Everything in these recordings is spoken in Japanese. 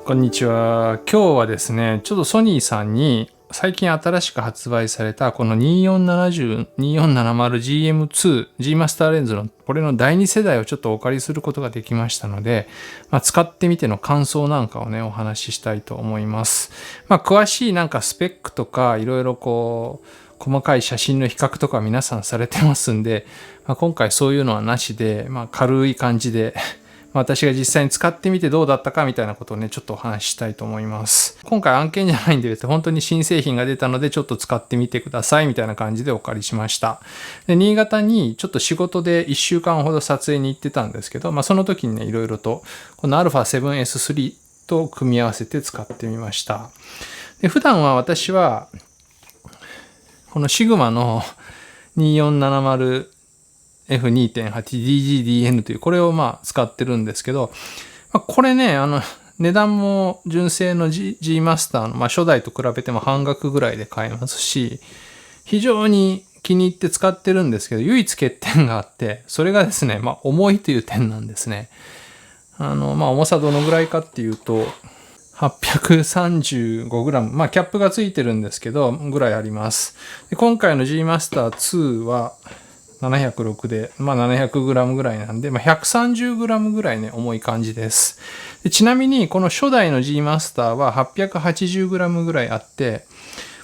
こんにちは。今日はですね、ちょっとソニーさんに最近新しく発売されたこの 2470-2470GM2 G マスターレンズのこれの第2世代をちょっとお借りすることができましたので、使ってみての感想なんかをね、お話ししたいと思います。詳しいなんかスペックとかいろいろ細かい写真の比較とか皆さんされてますんで、今回そういうのはなしで、軽い感じで私が実際に使ってみてどうだったかみたいなことをね、ちょっとお話ししたいと思います。今回案件じゃないんで、本当に新製品が出たのでちょっと使ってみてくださいみたいな感じでお借りしました。で、新潟にちょっと仕事で1週間ほど撮影に行ってたんですけど、その時にね、いろいろとこの α7S3 と組み合わせて使ってみました。で、普段は私はこのシグマの 2470F2.8DGDN というこれを使ってるんですけど、これね、値段も純正の G マスターの、初代と比べても半額ぐらいで買えますし、非常に気に入って使ってるんですけど、唯一欠点があって、それがですね、重いという点なんですね。重さどのぐらいかっていうと、835g、キャップがついてるんですけど、ぐらいあります。で今回の G マスター2は、706で、700g ぐらいなんで、130g ぐらいね、重い感じです。でちなみに、この初代の G マスターは 880g ぐらいあって、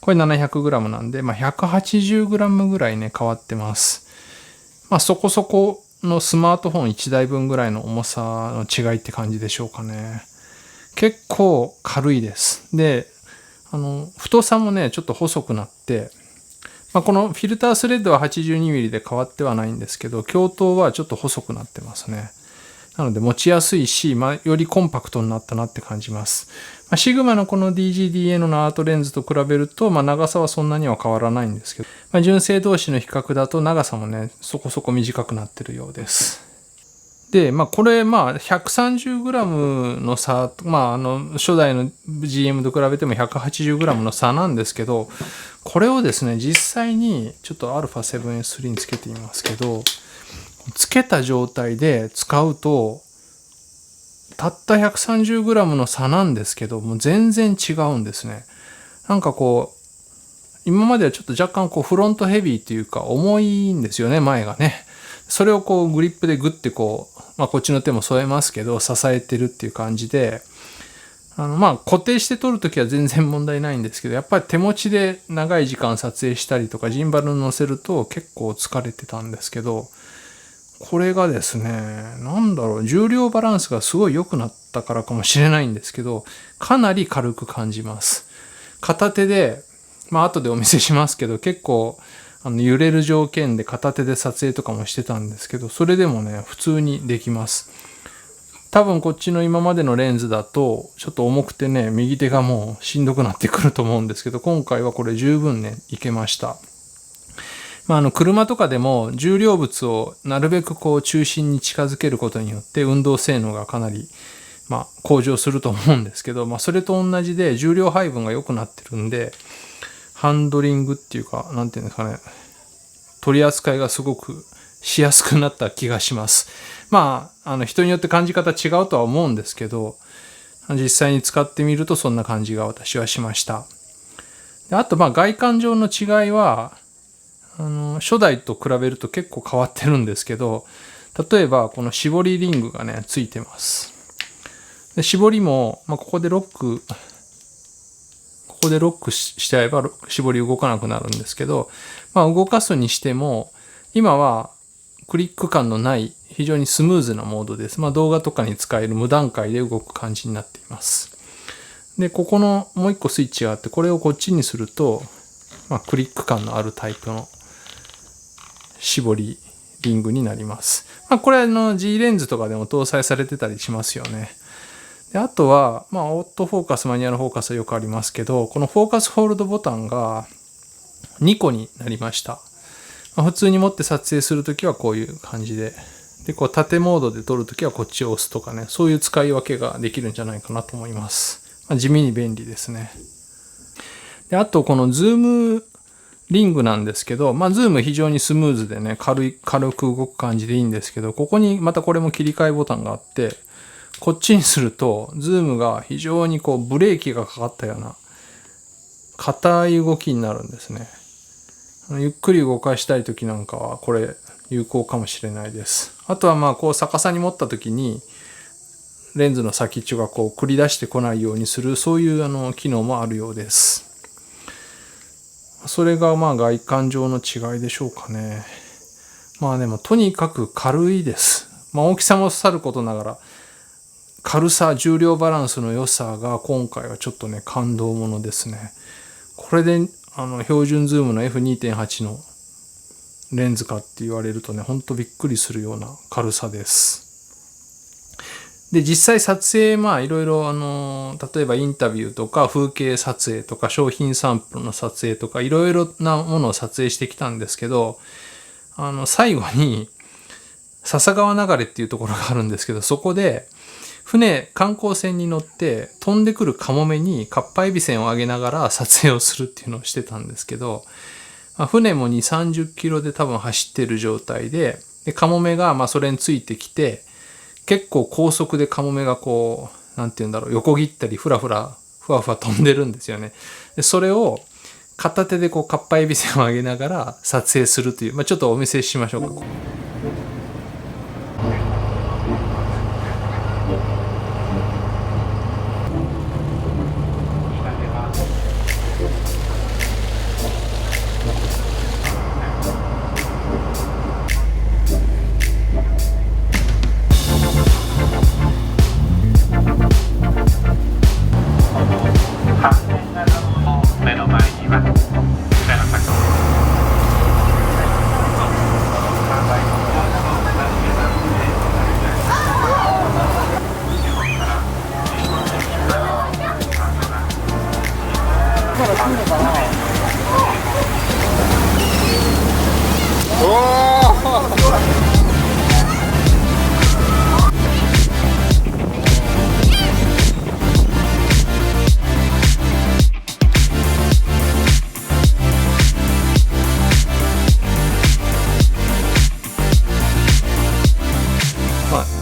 これ 700g なんで、180g ぐらいね、変わってます。そこそこのスマートフォン1台分ぐらいの重さの違いって感じでしょうかね。結構軽いです。で、太さもね、ちょっと細くなって、このフィルタースレッドは 82mm で変わってはないんですけど、鏡頭はちょっと細くなってますね。なので持ちやすいし、よりコンパクトになったなって感じます。シグマのこの DGDN のアートレンズと比べると、長さはそんなには変わらないんですけど、純正同士の比較だと長さもね、そこそこ短くなってるようです。で、これ、130g の差、初代の GM と比べても 180g の差なんですけど、これをですね、実際に、ちょっと α7S3 につけてみますけど、つけた状態で使うと、たった 130g の差なんですけど、もう全然違うんですね。なんか今まではちょっと若干フロントヘビーっていうか重いんですよね、前がね。それをグリップでグッてこっちの手も添えますけど、支えてるっていう感じで、固定して撮るときは全然問題ないんですけど、やっぱり手持ちで長い時間撮影したりとか、ジンバルに乗せると結構疲れてたんですけど、これがですね、重量バランスがすごい良くなったからかもしれないんですけど、かなり軽く感じます。片手で、後でお見せしますけど、結構、揺れる条件で片手で撮影とかもしてたんですけど、それでもね、普通にできます。多分こっちの今までのレンズだと、ちょっと重くてね、右手がもうしんどくなってくると思うんですけど、今回はこれ十分ね、いけました。車とかでも重量物をなるべく中心に近づけることによって運動性能がかなり、向上すると思うんですけど、それと同じで重量配分が良くなってるんで、ハンドリングっていうか、なんていうんですかね、取り扱いがすごくしやすくなった気がします。人によって感じ方違うとは思うんですけど、実際に使ってみるとそんな感じが私はしました。あと、外観上の違いは、初代と比べると結構変わってるんですけど、例えばこの絞りリングがね、ついてます。で絞りも、ここでロックしちゃえば絞り動かなくなるんですけど、動かすにしても、今はクリック感のない非常にスムーズなモードです。動画とかに使える無段階で動く感じになっています。で、ここのもう一個スイッチがあって、これをこっちにすると、クリック感のあるタイプの絞りリングになります。これG レンズとかでも搭載されてたりしますよね。であとは、オートフォーカス、マニュアルフォーカスはよくありますけど、このフォーカスホールドボタンが2個になりました。普通に持って撮影するときはこういう感じで、縦モードで撮るときはこっちを押すとかね、そういう使い分けができるんじゃないかなと思います。地味に便利ですね。であと、このズームリングなんですけど、ズーム非常にスムーズでね、軽く動く感じでいいんですけど、ここにまたこれも切り替えボタンがあって、こっちにするとズームが非常にこうブレーキがかかったような硬い動きになるんですね。ゆっくり動かしたい時なんかはこれ有効かもしれないです。あとはまあこう逆さに持った時にレンズの先っちょがこう繰り出してこないようにする、そういう機能もあるようです。それがまあ外観上の違いでしょうかね。まあでもとにかく軽いです。まあ大きさもさることながら軽さ、重量バランスの良さが今回はちょっとね感動ものですね。これで標準ズームの F2.8 のレンズかって言われるとね、ほんとびっくりするような軽さです。で、実際撮影、まあいろいろ例えばインタビューとか風景撮影とか商品サンプルの撮影とかいろいろなものを撮影してきたんですけど、最後に笹川流れっていうところがあるんですけど、そこで観光船に乗って飛んでくるカモメにかっぱえびせんをあげながら撮影をするっていうのをしてたんですけど、船も2、30キロで多分走ってる状態で、カモメがそれについてきて、結構高速でカモメがこう、なんていうんだろう、横切ったりふわふわ飛んでるんですよね。でそれを片手でこうかっぱえびせんをあげながら撮影するという、ちょっとお見せしましょうか。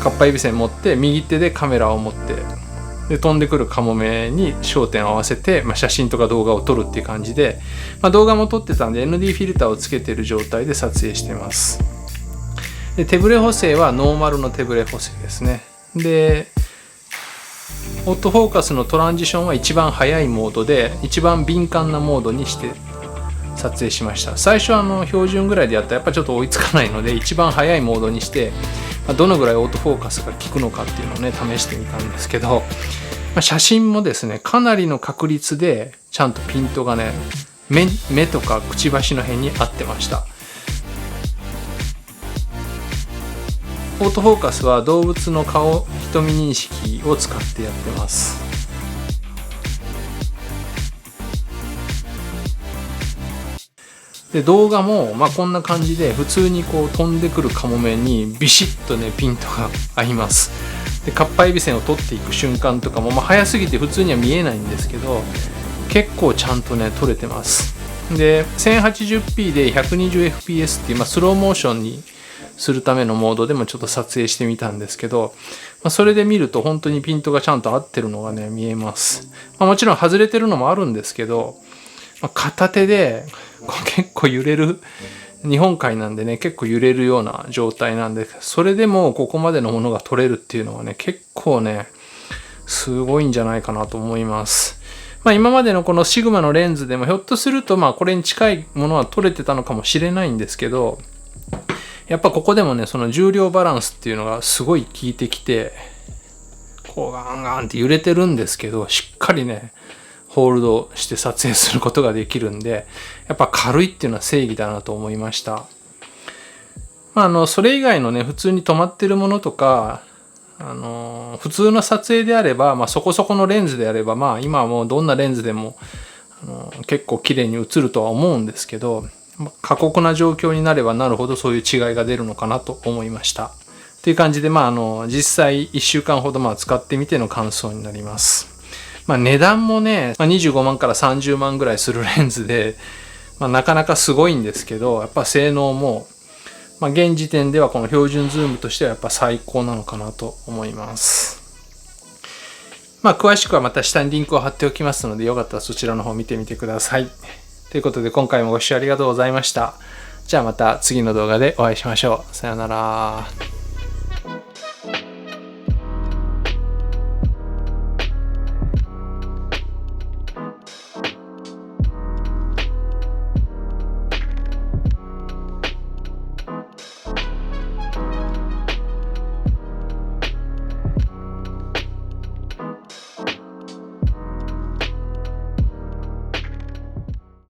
かっぱえびせん持って右手でカメラを持ってで飛んでくるカモメに焦点を合わせて、写真とか動画を撮るっていう感じで、動画も撮ってたんで ND フィルターをつけてる状態で撮影してます。で手ブレ補正はノーマルの手ブレ補正ですね。でオートフォーカスのトランジションは一番速いモードで一番敏感なモードにして撮影しました。最初標準ぐらいでやったらやっぱちょっと追いつかないので一番速いモードにしてどのぐらいオートフォーカスが効くのかっていうのをね試してみたんですけど、写真もですねかなりの確率でちゃんとピントがね目とかくちばしの辺に合ってました。オートフォーカスは動物の顔瞳認識を使ってやってます。で動画もこんな感じで普通にこう飛んでくるカモメにビシッとねピントが合います。でかっぱえびせんを取っていく瞬間とかも早すぎて普通には見えないんですけど結構ちゃんとね撮れてます。で 1080p で 120fps っていう、スローモーションにするためのモードでもちょっと撮影してみたんですけど、それで見ると本当にピントがちゃんと合ってるのがね見えます。もちろん外れてるのもあるんですけど、片手で結構揺れる日本海なんでね結構揺れるような状態なんで、それでもここまでのものが撮れるっていうのはね結構ねすごいんじゃないかなと思います。今までのこのシグマのレンズでもひょっとするとこれに近いものは撮れてたのかもしれないんですけど、やっぱここでもねその重量バランスっていうのがすごい効いてきてこうガンガンって揺れてるんですけどしっかりねホールドして撮影することができるんでやっぱ軽いっていうのは正義だなと思いました。それ以外のね普通に止まってるものとか普通の撮影であれば、そこそこのレンズであれば今はもうどんなレンズでも結構綺麗に映るとは思うんですけど、過酷な状況になればなるほどそういう違いが出るのかなと思いました。っていう感じで実際1週間ほど使ってみての感想になります。値段もね、25万から30万ぐらいするレンズで、なかなかすごいんですけど、やっぱ性能も、現時点ではこの標準ズームとしてはやっぱ最高なのかなと思います。詳しくはまた下にリンクを貼っておきますので、よかったらそちらの方見てみてください。ということで、今回もご視聴ありがとうございました。じゃあまた次の動画でお会いしましょう。さようなら。